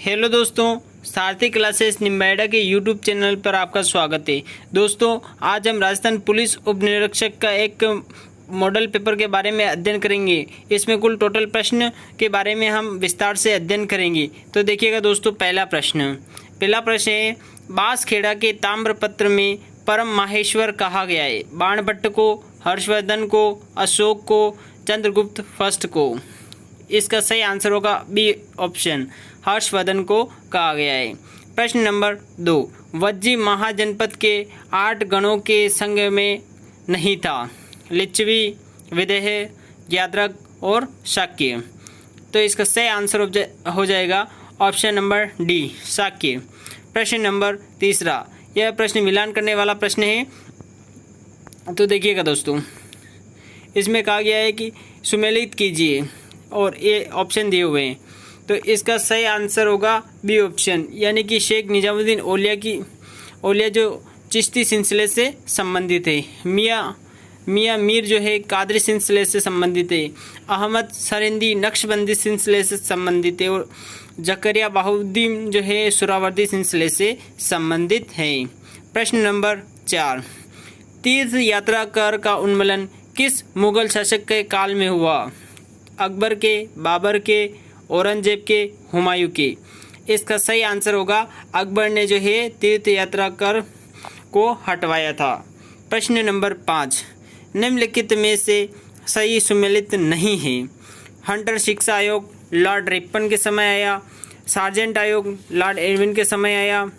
Hello दोस्तों, सारथी classes निम्बाइडा के YouTube channel पर आपका स्वागत है। दोस्तों, आज हम राजस्थान पुलिस उप निरीक्षक का एक मॉडल पेपर के बारे में अध्ययन करेंगे। इसमें कुल टोटल प्रश्न के बारे में हम विस्तार से अध्ययन करेंगे। तो देखिएगा दोस्तों, पहला प्रश्न है, बांसखेड़ा के ताम्रपत्र में परम माहेश्वर कहा गया है? बाणभट्ट को, हर्षवर्धन को, अशोक को, चंद्रगुप्त फर्स्ट को। इसका सही आंसर होगा बी ऑप्शन, हर्षवर्धन को कहा गया है। प्रश्न नंबर 2, वज्जी महाजनपद के 8 गणों के संग में नहीं था? लिच्छवी, विदेह, यात्रक और शाक्य। तो इसका सही आंसर हो जाएगा ऑप्शन नंबर डी, शाक्य। प्रश्न नंबर 3, यह प्रश्न मिलान करने वाला प्रश्न है। तो देखिएगा दोस्तों, इसमें कहा गया है कि सुमेलित कीजिए और ये ऑप्शन दिए हुए हैं। तो इसका सही आंसर होगा बी ऑप्शन, यानी कि शेख निजामुद्दीन औलिया जो चिश्ती सिलसिले से संबंधित है। मियाँ मीर जो है कादरी सिलसिले से संबंधित है। अहमद सरिंदी नक्शबंदी सिलसिले से संबंधित है। और जकरिया बाहुद्दीन जो है सुरावर्दी सिलसिले से संबंधित है। प्रश्न नंबर 4, तीर्थ यात्रा कर का उन्मूलन किस मुगल शासक के काल में हुआ? अकबर के, बाबर के, औरंगजेब के, हुमायूं के। इसका सही आंसर होगा अकबर ने जो है तीर्थ यात्रा कर को हटवाया था। प्रश्न नंबर 5, निम्नलिखित में से सही सुमेलित नहीं है। हंटर शिक्षा आयोग लॉर्ड रिपन के समय आया, सार्जेंट आयोग लॉर्ड एडविन के समय आया,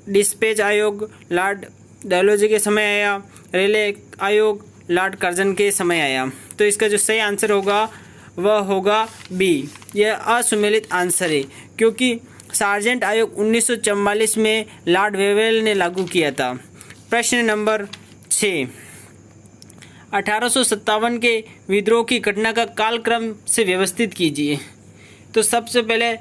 डिस्पैच आयोग लॉर्ड डलहौजी के समय आया, रेले आयोग लॉर्ड कर्जन के समय आया। तो इसका जो सही आंसर होगा वह होगा बी, यह असुमेलित आंसर है, क्योंकि सार्जेंट आयोग 1944 में लॉर्ड वेवेल ने लागू किया था। प्रश्न नंबर 6, 1857 के विद्रोह की घटना का कालक्रम से व्यवस्थित कीजिए। तो सबसे पहले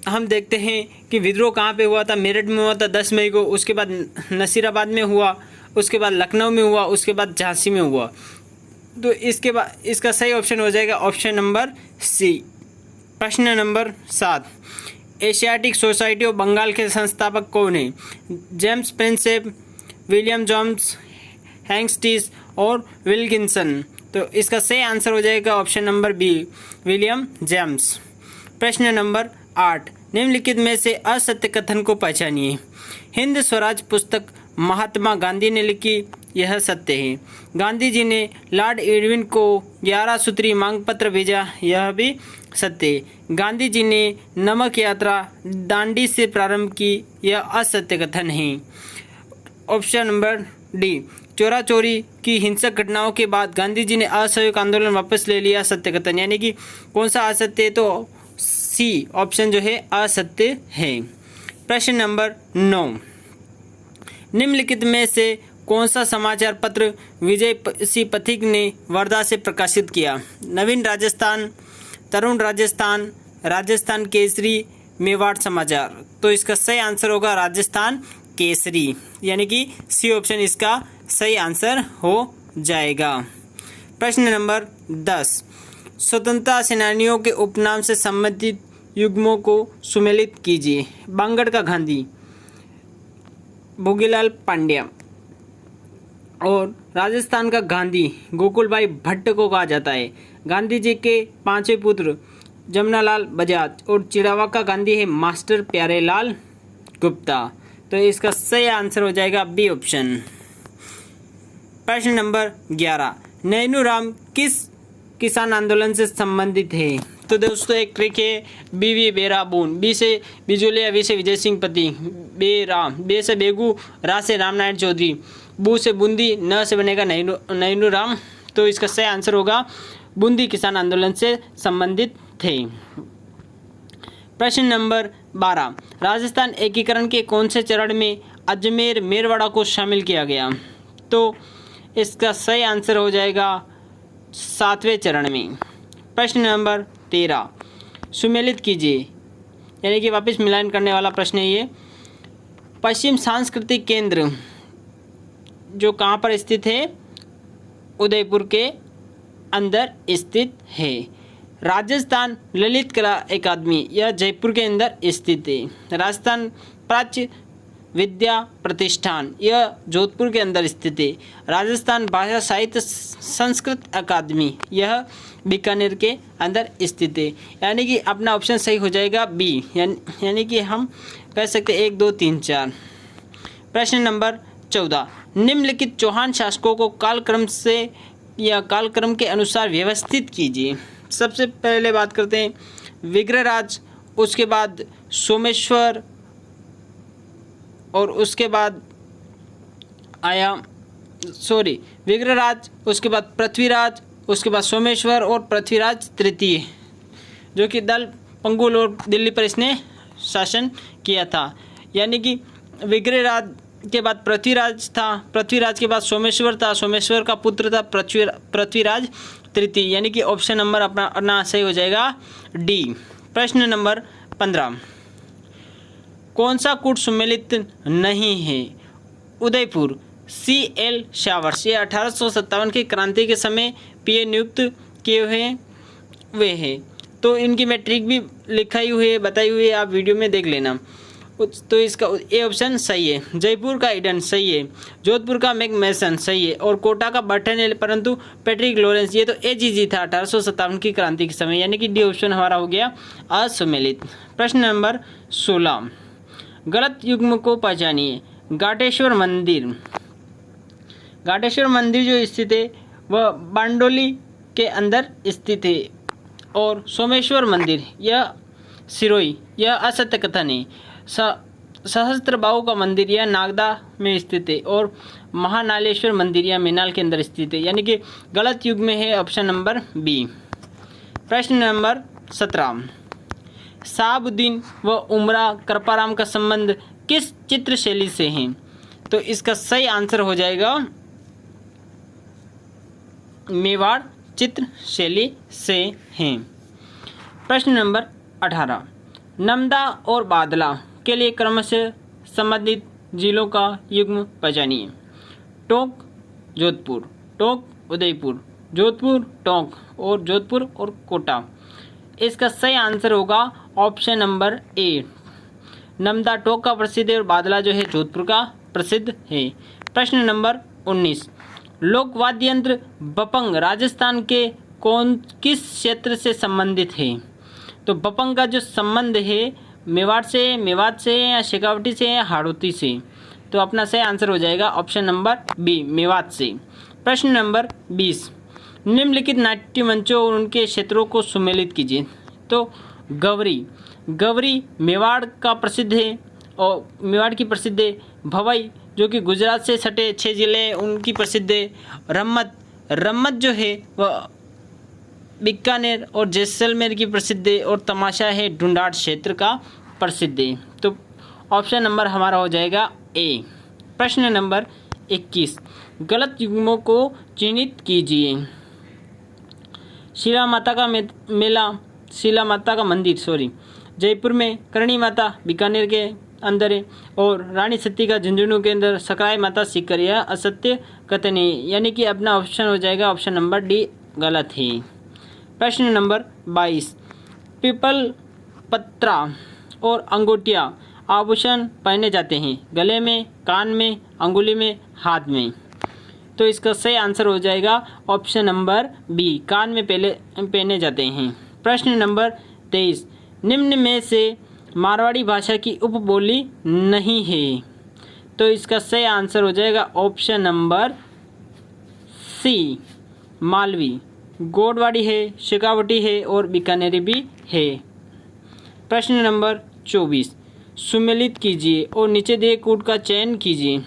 हम देखते हैं कि विद्रोह कहाँ पे हुआ था। मेरठ में हुआ था 10 मई को, उसके बाद नसीराबाद में हुआ, उसके बाद लखनऊ में हुआ, उसके बाद झांसी में हुआ। तो इसके बाद इसका सही ऑप्शन हो जाएगा ऑप्शन नंबर सी। प्रश्न नंबर 7, एशियाटिक सोसाइटी ऑफ बंगाल के संस्थापक कौन है? जेम्स प्रिंसेप, विलियम जॉन्स, हैंक्सटीस और विल्किंसन। तो इसका सही आंसर हो जाएगा option number B, William James. प्रश्न नंबर 8, निम्नलिखित में से असत्य कथन को पहचानिए। हिंद स्वराज पुस्तक महात्मा गांधी ने लिखी, यह सत्य है। गांधी जी ने लॉर्ड एडविन को 11 सूत्री मांग पत्र भेजा, यह भी सत्य है। गांधी जी ने नमक यात्रा दांडी से प्रारंभ की, यह असत्य कथन है। ऑप्शन नंबर डी, चोरा चोरी की हिंसक घटनाओं के बाद गांधी जी ने असहयोग आंदोलन वापस ले लिया, सत्य कथन। यानी कि कौन सा असत्य है? तो सी ऑप्शन जो है असत्य है। प्रश्न नंबर 9, निम्नलिखित में से कौन सा समाचार पत्र विजय सिंह पथिक ने वर्धा से प्रकाशित किया? नवीन राजस्थान, तरुण राजस्थान, राजस्थान केसरी, मेवाड़ समाचार। तो इसका सही आंसर होगा राजस्थान केसरी, यानी कि सी ऑप्शन इसका सही आंसर हो जाएगा। प्रश्न नंबर 10, स्वतंत्रता सेनानियों के उपनाम से संबंधित युग्मों को सुमेलित कीजिए। बांगड़ का गांधी भोगीलाल पांड्या और राजस्थान का गांधी गोकुल भाई भट्ट को कहा जाता है। गांधी जी के 5वें पुत्र जमनालाल बजाज और चिड़ावा का गांधी है मास्टर प्यारेलाल गुप्ता। तो इसका सही आंसर हो जाएगा बी ऑप्शन। प्रश्न नंबर 11, नैनू राम किस किसान आंदोलन से संबंधित है? तो दोस्तों, एक ट्रिक है, बी बेरा बून, बी से बिजुलिया, वी से विजय सिंह पति, बे से बेगू, रा से रामनारायण चौधरी, बू से बूंदी, न से बनेगा नैनू राम। तो इसका सही आंसर होगा बूंदी किसान आंदोलन से संबंधित थे। प्रश्न नंबर 12, राजस्थान एकीकरण के कौन से चरण में अजमेर मेरवाड़ा को शामिल किया गया? तो इसका सही आंसर हो जाएगा 7वें चरण में। प्रश्न नंबर 13, सुमेलित कीजिए, यानी कि वापस मिलान करने वाला प्रश्न है ये। पश्चिम सांस्कृतिक केंद्र जो कहाँ पर स्थित है? उदयपुर के अंदर स्थित है। राजस्थान ललित कला अकादमी, यह जयपुर के अंदर स्थित है। राजस्थान प्राच्य विद्या प्रतिष्ठान, यह जोधपुर के अंदर स्थित है। राजस्थान भाषा साहित्य संस्कृत अकादमी, यह बीकानेर के अंदर स्थित है। यानी कि अपना ऑप्शन सही हो जाएगा बी, यानी कि हम कह सकते 1 2 3 4। प्रश्न नंबर 14, निम्नलिखित चौहान शासकों को कालक्रम से या कालक्रम के अनुसार व्यवस्थित कीजिए। सबसे पहले बात करते हैं विग्रहराज, उसके बाद सोमेश्वर, और उसके बाद विग्रहराज, उसके बाद पृथ्वीराज, उसके बाद सोमेश्वर और पृथ्वीराज तृतीय, जो कि दल पंगुल और दिल्ली पर इसने शासन किया था। यानी कि विग्रहराज के बाद पृथ्वीराज था, पृथ्वीराज के बाद सोमेश्वर था, सोमेश्वर का पुत्र था पृथ्वीराज तृतीय, यानी कि ऑप्शन नंबर अपना सही हो जाएगा डी। प्रश्न नंबर 15, कौन सा कूट सम्मिलित नहीं है? उदयपुर, CL शावर्स, ये 1857 की क्रांति के समय PA नियुक्त किए हुए हैं। तो इनकी मैट्रिक भी लिखाई हुई है, बताई हुई है, आप वीडियो में देख लेना। तो इसका ए ऑप्शन सही है। जयपुर का ईडन सही है, जोधपुर का मैकमेसन सही है, और कोटा का बर्टन है, परंतु पैट्रिक लॉरेंस ये तो AGG था 1857 की क्रांति के समय, यानी कि डी ऑप्शन हमारा हो गया असम्मिलित। प्रश्न नंबर 16, गलत युग्म को पहचानिए। घाटेश्वर मंदिर, घाटेश्वर मंदिर जो स्थित है वह बांडोली के अंदर स्थित है, और सोमेश्वर मंदिर यह सिरोही, यह असत्य कथन है। सहस्त्रबाहु का मंदिर यह नागदा में स्थित है, और महानालेश्वर मंदिर यह मेनाल के अंदर स्थित है, यानी कि गलत युग में है ऑप्शन नंबर बी। प्रश्न नंबर 17, साबुद्दीन व उमरा कृपाराम का संबंध किस चित्र शैली से है? तो इसका सही आंसर हो जाएगा मेवाड़ चित्र शैली से हैं। प्रश्न नंबर 18, नमदा और बादला के लिए क्रमशः संबंधित जिलों का युग्म पहचानिए। टोंक जोधपुर, टोंक उदयपुर, जोधपुर टोंक, और जोधपुर और कोटा। इसका सही आंसर होगा option number A. Namda Tonk का प्रसिद्ध है और बादला जो है जोधपुर का प्रसिद्ध है। प्रश्न नंबर 19, लोक वाद्य यंत्र बपंग राजस्थान के किस क्षेत्र से संबंधित है? तो बपंग का जो संबंध है मेवाड़ से या शेखावटी से या हाड़ौती से, तो अपना सही आंसर हो जाएगा ऑप्शन नंबर बी, मेवात से। प्रश्न नंबर 20, निम्नलिखित नाट्य मंचों और उनके क्षेत्रों को सुमेलित कीजिए। तो गवरी मेवाड़ का प्रसिद्ध है, और मेवाड़ की प्रसिद्ध है। भवई जो कि गुजरात से सटे 6 जिले उनकी प्रसिद्ध है। रम्मत जो है वह बीकानेर और जैसलमेर की प्रसिद्ध है, और तमाशा है ढूंढाड़ क्षेत्र का प्रसिद्ध है। तो ऑप्शन नंबर हमारा हो जाएगा ए। प्रश्न नंबर 21, गलत युग्मों को चिन्हित कीजिए। शीला माता का मंदिर जयपुर में, करणी माता बीकानेर के अंदर है, और रानी सती का झुंझुनू के अंदर, सकराई माता सीकर, यह असत्य कथन है, यानी कि अपना ऑप्शन हो जाएगा ऑप्शन नंबर डी गलत है। प्रश्न नंबर 22, पीपल पत्रा और अंगूठिया आभूषण पहने जाते हैं, गले में, कान में, अंगुली में, हाथ में। तो इसका सही आंसर हो जाएगा ऑप्शन नंबर बी, कान में पहने जाते हैं। प्रश्न नंबर 23, निम्न में से मारवाड़ी भाषा की उपबोली नहीं है? तो इसका सही आंसर हो जाएगा ऑप्शन नंबर सी, मालवी। गोडवाड़ी है, शेखावटी है, और बीकानेरी भी है। प्रश्न नंबर 24, सुमेलित कीजिए और नीचे दिए कूट का चयन कीजिए।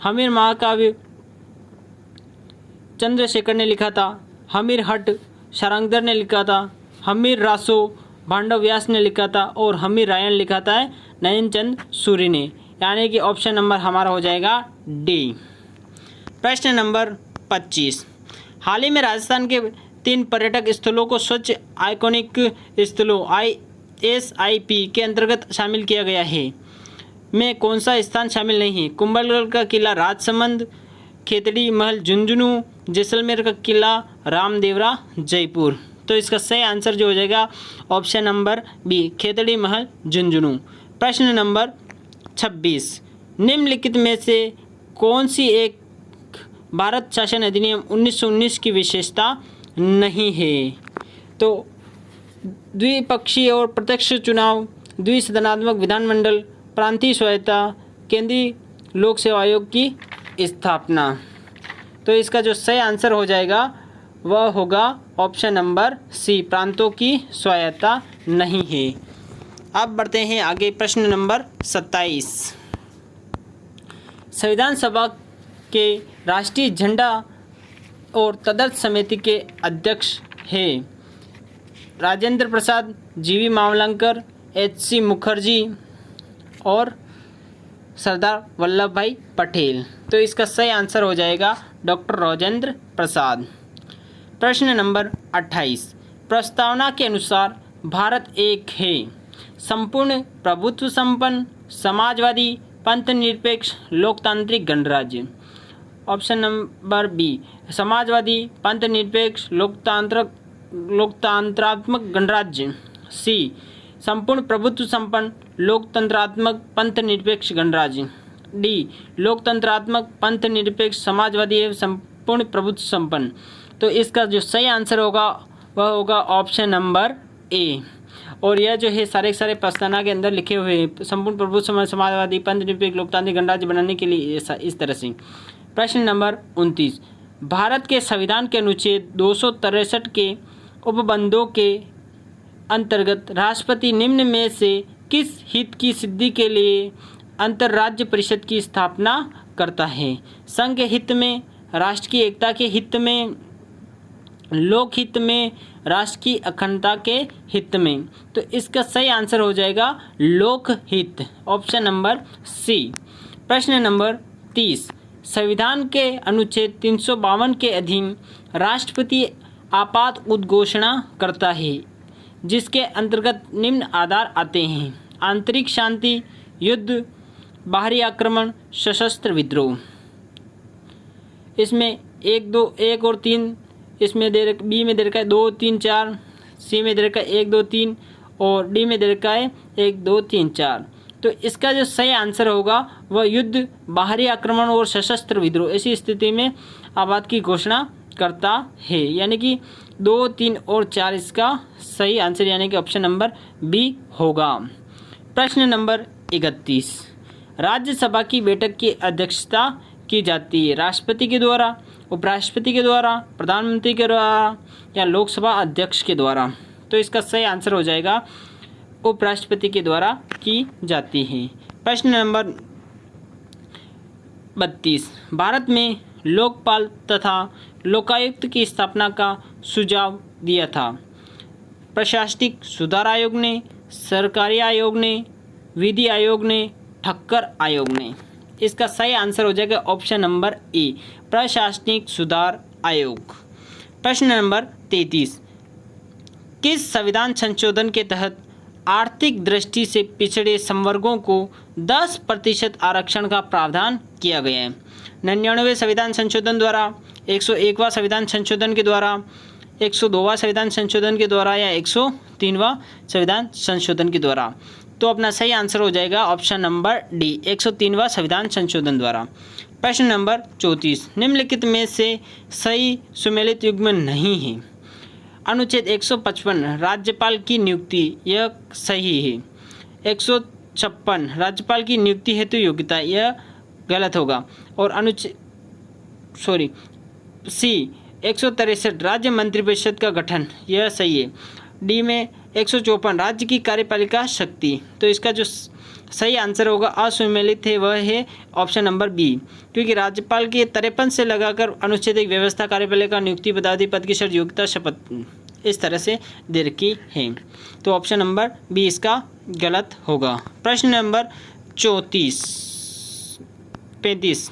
हमीर महाकाव्य चंद्रशेखर ने लिखा था, हमीर हट शारंगधर ने लिखा था, हमीर रासो भांडव व्यास ने लिखा था, और हमीर रायन लिखा था नयनचंद सूरी ने, यानी कि ऑप्शन नंबर हमारा हो जाएगा डी। प्रश्न नंबर 25, हाल ही में राजस्थान के 3 पर्यटक स्थलों को स्वच्छ आइकॉनिक स्थलों SIP के अंतर्गत शामिल किया गया है में कौन सा स्थान शामिल नहीं है? कुंभलगढ़ का किला राजसमंद, खेतड़ी महल झुंझुनू, जैसलमेर का किला रामदेवरा जयपुर। तो इसका सही आंसर जो हो जाएगा ऑप्शन नंबर बी, खेतड़ी महल झुंझुनू। प्रश्न नंबर 26, निम्नलिखित में से कौन सी एक भारत शासन अधिनियम 1919 की विशेषता नहीं है? तो द्विपक्षीय और प्रत्यक्ष चुनाव, द्विसदनात्मक विधानमंडल, प्रांतीय स्वायत्ता, केंद्रीय लोक सेवा आयोग की स्थापना। तो इसका जो सही आंसर हो जाएगा वह होगा ऑप्शन नंबर सी, प्रांतों की स्वायत्ता नहीं है। अब बढ़ते हैं आगे, प्रश्न नंबर 27, संविधान सभा के राष्ट्रीय झंडा और तदर्थ समिति के अध्यक्ष हैं राजेंद्र प्रसाद, जीवी मावलंकर, एच.सी. मुखर्जी और सरदार वल्लभ भाई पटेल। तो इसका सही आंसर हो जाएगा डॉक्टर राजेंद्र प्रसाद। प्रश्न नंबर 28, प्रस्तावना के अनुसार भारत एक है संपूर्ण प्रभुत्व संपन्न समाजवादी पंथनिरपेक्ष लोकतांत्रिक गणराज्य। ऑप्शन नंबर बी, समाजवादी पंथनिरपेक्ष लोकतंत्रात्मक गणराज्य। सी, संपूर्ण प्रभुत्व संपन्न लोकतंत्रात्मक पंथनिरपेक्ष गणराज्य। डी, लोकतंत्रात्मक पंथनिरपेक्ष समाजवादी एवं संपूर्ण प्रभुत्व संपन्न। तो इसका जो सही आंसर होगा वह होगा ऑप्शन नंबर ए। और यह जो है सारे प्रस्तावना के अंदर लिखे हुए हैं संपूर्ण प्रभुत्व समाजवादी पंथनिरपेक्ष लोकतांत्रिक गणराज्य बनाने के लिए इस तरह से। प्रश्न नंबर 29, भारत के संविधान के अनुच्छेद 263 के उपबंधों के अंतर्गत राष्ट्रपति निम्न में से किस हित की सिद्धि के लिए अंतर्राज्य परिषद की स्थापना करता है? संघ के हित में, राष्ट्र की एकता के हित में, लोकहित में, राष्ट्र की अखंडता के हित में। तो इसका सही आंसर हो जाएगा लोकहित, ऑप्शन नंबर सी। प्रश्न नंबर 30, संविधान के अनुच्छेद 352 के अधीन राष्ट्रपति आपात उद्घोषणा करता है जिसके अंतर्गत निम्न आधार आते हैं: आंतरिक शांति, युद्ध, बाहरी आक्रमण, सशस्त्र विद्रोह। इसमें 1 और 3 इसमें बी में दे रखा है 2, 3, 4, सी में दे रखा है 1, 2, 3 और डी में दे रखा है 1, 2, 3, 4। तो इसका जो सही आंसर होगा वह युद्ध, बाहरी आक्रमण और सशस्त्र विद्रोह ऐसी स्थिति में आपात की घोषणा करता है, यानी कि 2, 3 और 4 इसका सही आंसर यानी कि ऑप्शन नंबर बी होगा। प्रश्न नंबर 31, राज्यसभा की बैठक की अध्यक्षता की जाती है राष्ट्रपति के द्वारा, उपराष्ट्रपति के द्वारा, प्रधानमंत्री के द्वारा या लोकसभा अध्यक्ष के द्वारा? तो इसका सही आंसर हो जाएगा उपराष्ट्रपति के द्वारा की जाती है। प्रश्न नंबर 32, भारत में लोकपाल तथा लोकायुक्त की स्थापना का सुझाव दिया था प्रशासनिक सुधार आयोग ने, सरकारी आयोग ने, विधि आयोग ने, ठक्कर आयोग ने? इसका सही आंसर हो जाएगा ऑप्शन नंबर ए, प्रशासनिक सुधार आयोग। प्रश्न नंबर 33, किस संविधान संशोधन के तहत आर्थिक दृष्टि से पिछड़े संवर्गों को 10% आरक्षण का प्रावधान किया गया है? 99वें संविधान संशोधन द्वारा, 101वां संविधान संशोधन के द्वारा, 102वां संविधान संशोधन के द्वारा या 103वां संविधान संशोधन के द्वारा? तो अपना सही आंसर हो जाएगा ऑप्शन नंबर डी, 103वां संविधान संशोधन द्वारा। प्रश्न नंबर 34, निम्नलिखित में से सही सुमेलित युग्म नहीं है? अनुच्छेद 155 राज्यपाल की नियुक्ति, यह सही है। 156 राज्यपाल की नियुक्ति हेतु योग्यता, यह गलत होगा। और सी 163 राज्य मंत्रिपरिषद का गठन, यह सही है। डी में 154 राज्य की कार्यपालिका शक्ति, तो इसका जो सही आंसर होगा असुमेलित है वह है ऑप्शन नंबर बी, क्योंकि राज्यपाल के 53 से लगाकर अनुच्छेद 1 व्यवस्था कार्यपालिका नियुक्ति पदाधिकारी पद की शर्त योग्यता शपथ इस तरह से दे रखी है। तो ऑप्शन नंबर बी इसका गलत होगा। प्रश्न नंबर 35,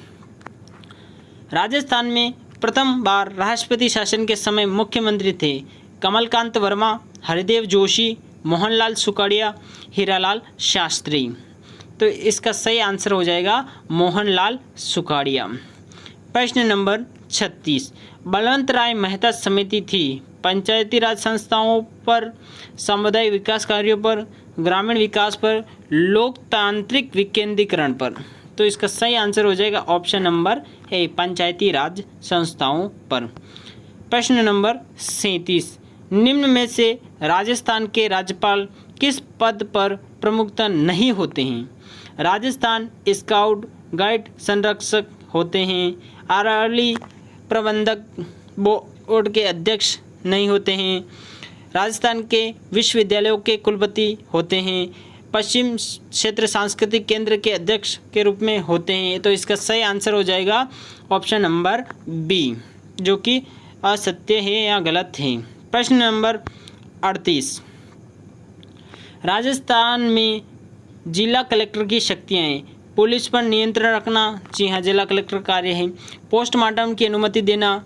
राजस्थान में प्रथम बार राष्ट्रपति शासन के समय मुख्यमंत्री थे कमलकांत वर्मा, हरिदेव जोशी, मोहनलाल सुखाड़िया, हीरालाल शास्त्री? तो इसका सही आंसर हो जाएगा मोहनलाल सुखाड़िया। प्रश्न नंबर 36, बलवंत राय मेहता समिति थी पंचायती राज संस्थाओं पर, सामुदायिक विकास कार्यों पर, ग्रामीण विकास पर, लोकतांत्रिक विकेंद्रीकरण पर। तो इसका सही आंसर हो जाएगा ऑप्शन नंबर ए, पंचायती राज संस्थाओं पर। प्रश्न नंबर 37, निम्न में से राजस्थान के राज्यपाल किस पद पर प्रमुखता नहीं होते हैं? राजस्थान स्काउट गाइड संरक्षक होते हैं, अरावली प्रबंधक बोर्ड के अध्यक्ष नहीं होते हैं, राजस्थान के विश्वविद्यालयों के कुलपति होते हैं, पश्चिम क्षेत्र सांस्कृतिक केंद्र के अध्यक्ष के रूप में होते हैं। तो इसका सही आंसर हो जाएगा ऑप्शन नंबर बी, जो कि असत्य है या गलत है। प्रश्न नंबर 38, राजस्थान में जिला कलेक्टर की शक्तियाँ हैं। पुलिस पर नियंत्रण रखना, जी हाँ, जिला कलेक्टर कार्य है। पोस्टमार्टम की अनुमति देना,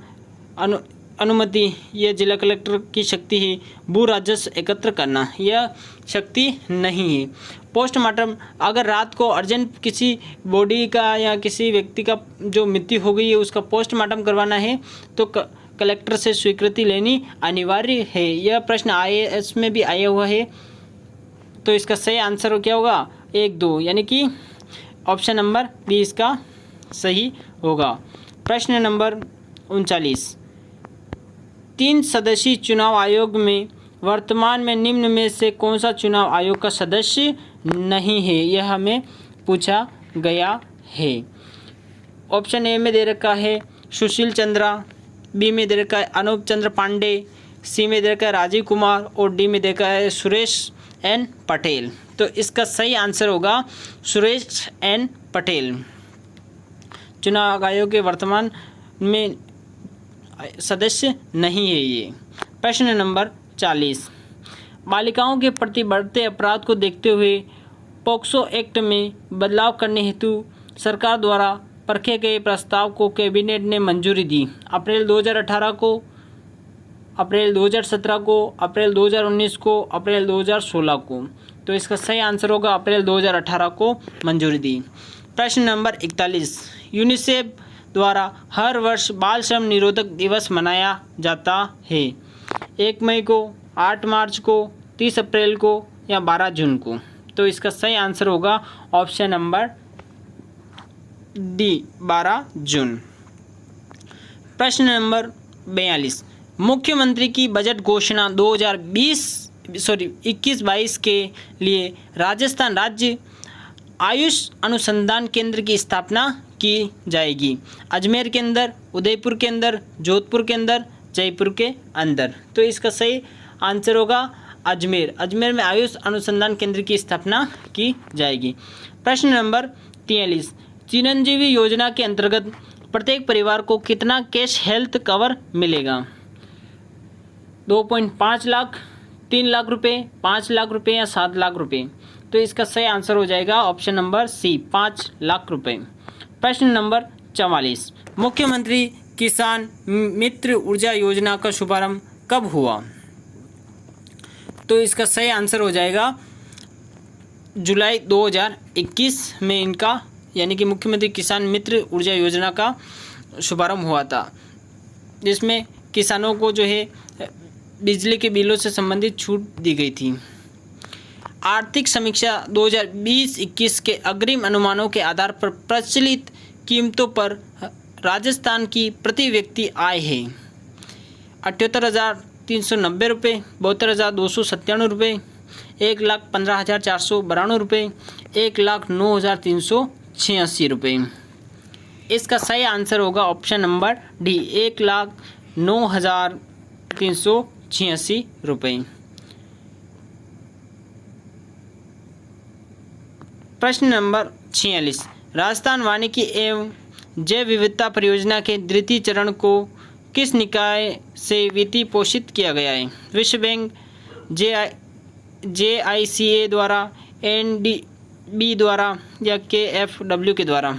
अनुमति, यह जिला कलेक्टर की शक्ति है। भू राजस्व एकत्र करना, यह शक्ति नहीं है। पोस्टमार्टम, अगर रात को अर्जेंट किसी बॉडी का या किसी व्यक्ति का जो मृत्यु हो गई है उसका पोस्टमार्टम करवाना है तो कलेक्टर से स्वीकृति लेनी अनिवार्य है। यह प्रश्न IAS में भी आया हुआ है। तो इसका सही आंसर क्या होगा? 1, 2, यानी कि ऑप्शन नंबर बी इसका सही होगा। प्रश्न नंबर 39, 3 सदस्यीय चुनाव आयोग में वर्तमान में निम्न में से कौन सा चुनाव आयोग का सदस्य नहीं है? यह हमें पूछा गया है। ऑप्शन ए में दे रखा है सुशील चंद्रा, बी में दे रखा है अनूप चंद्र पांडे, सी में दे रखा है राजीव कुमार और डी में दे रखा है सुरेश एन पटेल। तो इसका सही आंसर होगा सुरेश एन पटेल। चुनाव आयोग के वर्तमान में सदस्य नहीं है ये। प्रश्न नंबर 40, बालिकाओं के प्रति बढ़ते अपराध को देखते हुए पोक्सो एक्ट में बदलाव करने हेतु सरकार द्वारा रखे गए प्रस्ताव को कैबिनेट ने मंजूरी दी। अप्रैल 2018 को, अप्रैल 2017 को, अप्रैल 2019 को, अप्रैल 2016 को। तो इसका सही आंसर होगा अप्रैल 2018 को मंजूरी दी। प्रश्न नंबर 41, यूनिसेफ द्वारा हर वर्ष बाल श्रम निरोधक दिवस मनाया जाता है। 1 मई को, 8 मार्च को, 30 अप्रैल को या 12 जून को। तो इसका सही आंसर होगा ऑप्शन नंबर डी, 12 जून। प्रश्न नंबर 42, मुख्यमंत्री की बजट घोषणा 2021-22 के लिए राजस्थान राज्य आयुष अनुसंधान केंद्र की स्थापना की जाएगी। अजमेर के अंदर, उदयपुर के अंदर, जोधपुर के अंदर, जयपुर के अंदर। तो इसका सही आंसर होगा अजमेर। अजमेर में आयुष अनुसंधान केंद्र की स्थापना की जाएगी। प्रश्न नंबर 43, चिरंजीवी योजना के अंतर्गत प्रत्येक परिवार को कितना कैश हेल्थ कवर मिलेगा? 2.5 लाख, 3 लाख रुपए, 5 लाख रुपए या 7 लाख रुपए। तो इसका सही आंसर हो जाएगा ऑप्शन नंबर सी, 5 लाख रुपए। प्रश्न नंबर 44, मुख्यमंत्री किसान मित्र ऊर्जा योजना का शुभारंभ कब हुआ? तो इसका सही आंसर हो जाएगा जुलाई 2021 में इनका, यानी कि मुख्यमंत्री किसान मित्र ऊर्जा योजना का शुभारंभ हुआ था, जिसमें किसानों को जो है बिजली के बिलों से संबंधित छूट दी गई थी। आर्थिक समीक्षा 2020-21 के अग्रिम अनुमानों के आधार पर प्रचलित कीमतों पर राजस्थान की प्रति व्यक्ति आय है 78,390 रुपये, 72,297 रुपये, 1,15,492 रुपये, 1,09,386 रुपये। इसका सही आंसर होगा ऑप्शन नंबर डी, 1,09,386 रुपये। प्रश्न नंबर 46, राजस्थान वानिकी एवं जैव विविधता परियोजना के द्वितीय चरण को किस निकाय से वित्तीय पोषित किया गया है? विश्व बैंक, JICA द्वारा, NDB द्वारा या KFW के द्वारा?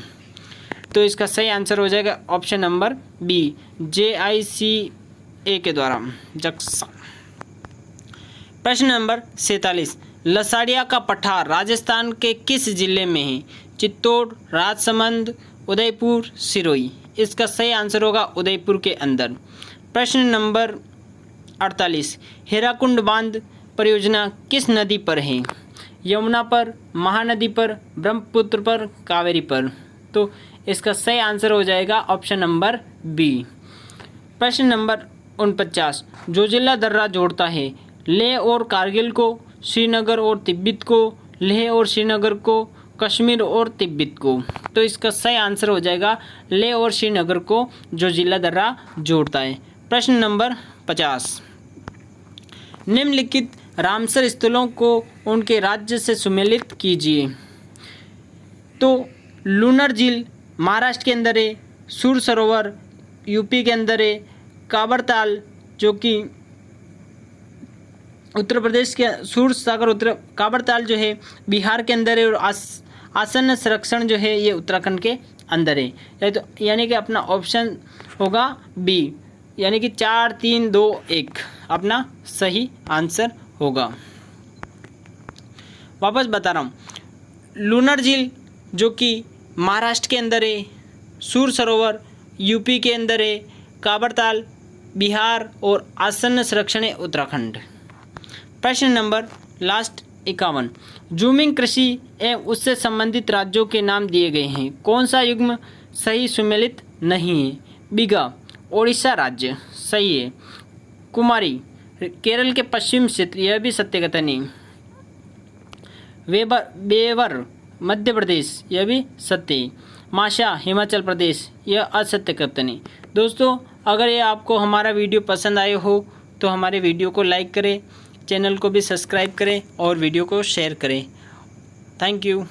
तो इसका सही आंसर हो जाएगा ऑप्शन नंबर बी, JICA के द्वारा, जक्सा। प्रश्न नंबर 47, लसाड़िया का पठार राजस्थान के किस जिले में है? चित्तौड़, राजसमंद, उदयपुर, सिरोही। इसका सही आंसर होगा उदयपुर के अंदर। प्रश्न नंबर 48 हीराकुंड बांध परियोजना किस नदी पर है? यमुना पर, महानदी पर, ब्रह्मपुत्र पर, कावेरी पर। तो इसका सही आंसर हो जाएगा ऑप्शन नंबर बी। प्रश्न नंबर 49 जोजिला दर्रा जोड़ता है लेह और कारगिल को, श्रीनगर और तिब्बत को, लेह और श्रीनगर को, कश्मीर और तिब्बत को। तो इसका सही आंसर हो जाएगा लेह और श्रीनगर को जोजिला दर्रा जोड़ता है। प्रश्न नंबर 50 निम्नलिखित रामसर स्थलों को उनके राज्य से सुमेलित कीजिए। तो लूनर झील महाराष्ट्र के अंदर है, सूर सरोवर यूपी के अंदर है, काबरताल जो कि उत्तर प्रदेश के, सूर सागर उत्तर, काबरताल जो है बिहार के अंदर है, और आसन संरक्षण जो है ये उत्तराखंड के अंदर है। तो यानी कि अपना ऑप्शन होगा बी, यानी कि 4 3 2 1 अपना सही आंसर होगा। वापस बता रहा हूँ, लूनर झील जो कि महाराष्ट्र के अंदर है, सूर सरोवर यूपी के अंदर है, काबरताल बिहार और आसन संरक्षण है उत्तराखंड। प्रश्न नंबर लास्ट 51 जूमिंग कृषि एवं उससे संबंधित राज्यों के नाम दिए गए हैं, कौन सा युग्म सही सुमेलित नहीं है? बिगा ओडिशा राज्य सही है, कुमारी केरल के पश्चिम क्षेत्र यह भी सत्य कथन नहीं, बेवर मध्य प्रदेश यह भी सत्य है, माशा हिमाचल प्रदेश यह असत्य कथन है। दोस्तों अगर ये आपको हमारा वीडियो पसंद आए हो तो हमारे वीडियो को लाइक करें, चैनल को भी सब्सक्राइब करें और वीडियो को शेयर करें। Thank you.